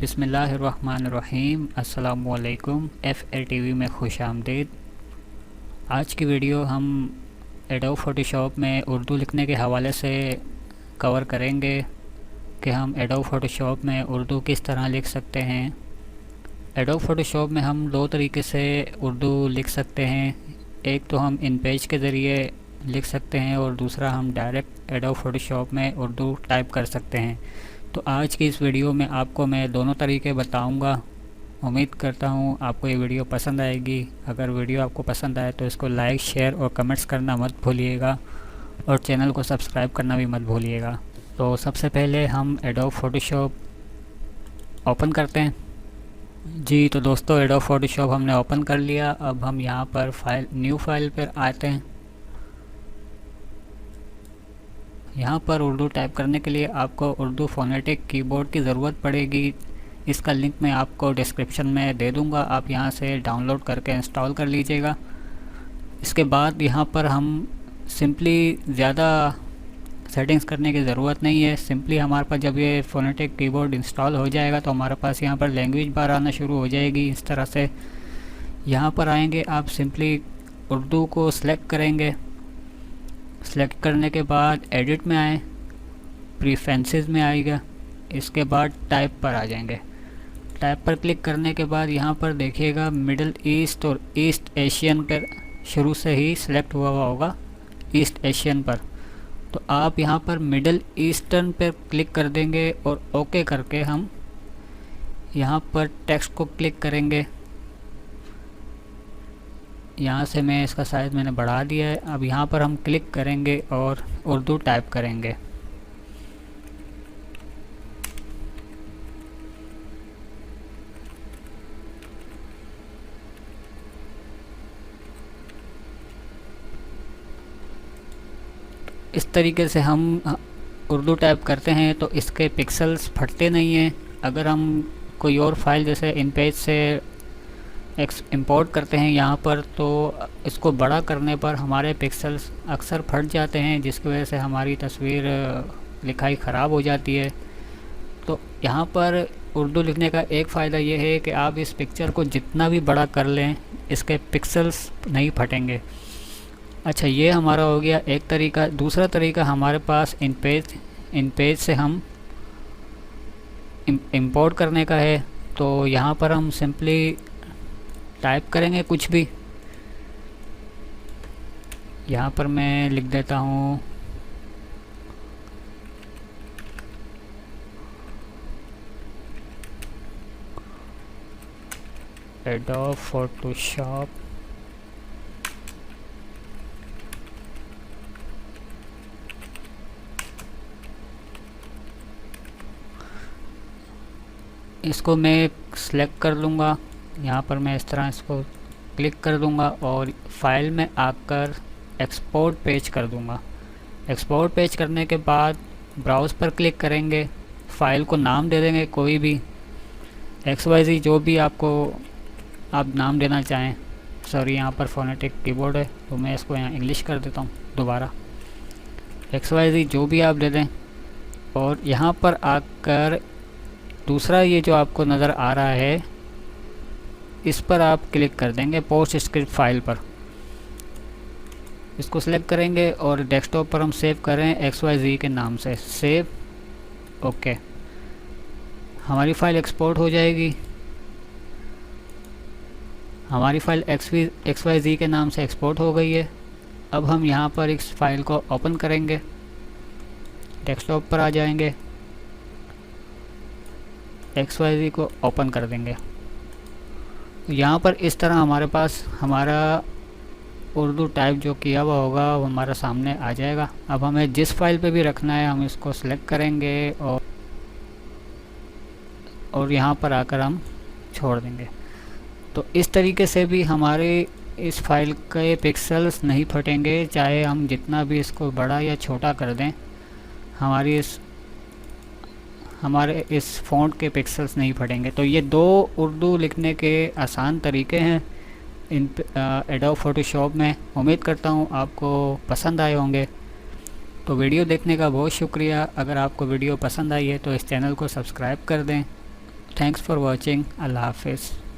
बिस्मिल्लाहिर्रहमानिर्रहीम। अस्सलामुअलैकुम। FLTV में खुश आमदीद। आज की वीडियो हम एडोब फ़ोटोशॉप में उर्दू लिखने के हवाले से कवर करेंगे कि हम एडोब फ़ोटोशॉप में उर्दू किस तरह लिख सकते हैं। एडोब फ़ोटोशॉप में हम दो तरीके से उर्दू लिख सकते हैं। एक तो हम इन पेज के ज़रिए लिख सकते हैं और दूसरा हम डायरेक्ट एडोब फ़ोटोशॉप में उर्दू टाइप कर सकते हैं। तो आज की इस वीडियो में आपको मैं दोनों तरीके बताऊंगा। उम्मीद करता हूं आपको ये वीडियो पसंद आएगी। अगर वीडियो आपको पसंद आए तो इसको लाइक, शेयर और कमेंट्स करना मत भूलिएगा और चैनल को सब्सक्राइब करना भी मत भूलिएगा। तो सबसे पहले हम एडोब फ़ोटोशॉप ओपन करते हैं। जी तो दोस्तों, एडोब फ़ोटोशॉप हमने ओपन कर लिया। अब हम यहाँ पर न्यू फाइल पर आते हैं। यहाँ पर उर्दू टाइप करने के लिए आपको उर्दू फ़ोनेटिक कीबोर्ड की ज़रूरत पड़ेगी। इसका लिंक मैं आपको डिस्क्रिप्शन में दे दूँगा, आप यहाँ से डाउनलोड करके इंस्टॉल कर लीजिएगा। इसके बाद यहाँ पर हम सिंपली ज़्यादा सेटिंग्स करने की ज़रूरत नहीं है। सिंपली हमारे पास जब ये फ़ोनेटिक कीबोर्ड इंस्टॉल हो जाएगा तो हमारे पास यहाँ पर लैंग्वेज बार आना शुरू हो जाएगी। इस तरह से यहाँ पर आएंगे, आप सिंपली उर्दू को सिलेक्ट करेंगे। सेलेक्ट करने के बाद एडिट में आए, प्रीफरेंसेस में आएगा। इसके बाद टाइप पर आ जाएंगे। टाइप पर क्लिक करने के बाद यहाँ पर देखिएगा मिडिल ईस्ट और ईस्ट एशियन पर शुरू से ही सिलेक्ट हुआ होगा, ईस्ट एशियन पर। तो आप यहाँ पर मिडिल ईस्टर्न पर क्लिक कर देंगे और ओके करके हम यहाँ पर टेक्स्ट को क्लिक करेंगे। यहाँ से मैं इसका साइज़ मैंने बढ़ा दिया है। अब यहाँ पर हम क्लिक करेंगे और उर्दू टाइप करेंगे। इस तरीके से हम उर्दू टाइप करते हैं तो इसके पिक्सल्स फटते नहीं हैं। अगर हम कोई और फाइल जैसे इन पेज से इंपोर्ट करते हैं यहाँ पर, तो इसको बड़ा करने पर हमारे पिक्सल्स अक्सर फट जाते हैं, जिसकी वजह से हमारी तस्वीर लिखाई ख़राब हो जाती है। तो यहाँ पर उर्दू लिखने का एक फ़ायदा ये है कि आप इस पिक्चर को जितना भी बड़ा कर लें इसके पिक्सल्स नहीं फटेंगे। अच्छा, ये हमारा हो गया एक तरीका। दूसरा तरीका हमारे पास इन पेज से हम इंपोर्ट करने का है। तो यहाँ पर हम सिंपली टाइप करेंगे कुछ भी। यहाँ पर मैं लिख देता हूँ एडोब फ़ोटोशॉप इसको मैं सिलेक्ट कर लूँगा। यहाँ पर मैं इस तरह इसको क्लिक कर दूँगा और फाइल में आकर एक्सपोर्ट पेज कर दूँगा। एक्सपोर्ट पेज करने के बाद ब्राउज़ पर क्लिक करेंगे। फ़ाइल को नाम दे देंगे कोई भी, XYZ जो भी आपको आप नाम देना चाहें। सॉरी, यहाँ पर फ़ोनेटिक कीबोर्ड है तो मैं इसको यहाँ इंग्लिश कर देता हूँ दोबारा। XYZ जो भी आप दे दें और यहाँ पर आकर दूसरा ये जो आपको नज़र आ रहा है इस पर आप क्लिक कर देंगे, पोस्ट स्क्रिप्ट फाइल पर। इसको सिलेक्ट करेंगे और डेस्कटॉप पर हम सेव करें XYZ के नाम से। Save, okay. हमारी फ़ाइल एक्सपोर्ट हो जाएगी। हमारी फ़ाइल XYZ के नाम से एक्सपोर्ट हो गई है। अब हम यहाँ पर इस फाइल को ओपन करेंगे। डेस्कटॉप पर आ जाएंगे, XYZ को ओपन कर देंगे। यहाँ पर इस तरह हमारे पास हमारा उर्दू टाइप जो किया हुआ होगा वो हमारा सामने आ जाएगा। अब हमें जिस फाइल पे भी रखना है हम इसको सिलेक्ट करेंगे और यहाँ पर आकर हम छोड़ देंगे। तो इस तरीके से भी हमारे इस फाइल के पिक्सल्स नहीं फटेंगे, चाहे हम जितना भी इसको बड़ा या छोटा कर दें, हमारे इस फ़ॉन्ट के पिक्सल्स नहीं फटेंगे। तो ये दो उर्दू लिखने के आसान तरीके हैं इन एडोब फ़ोटोशॉप में। उम्मीद करता हूँ आपको पसंद आए होंगे। तो वीडियो देखने का बहुत शुक्रिया। अगर आपको वीडियो पसंद आई है तो इस चैनल को सब्सक्राइब कर दें। Thanks for watching. अल्लाह हाफिज़।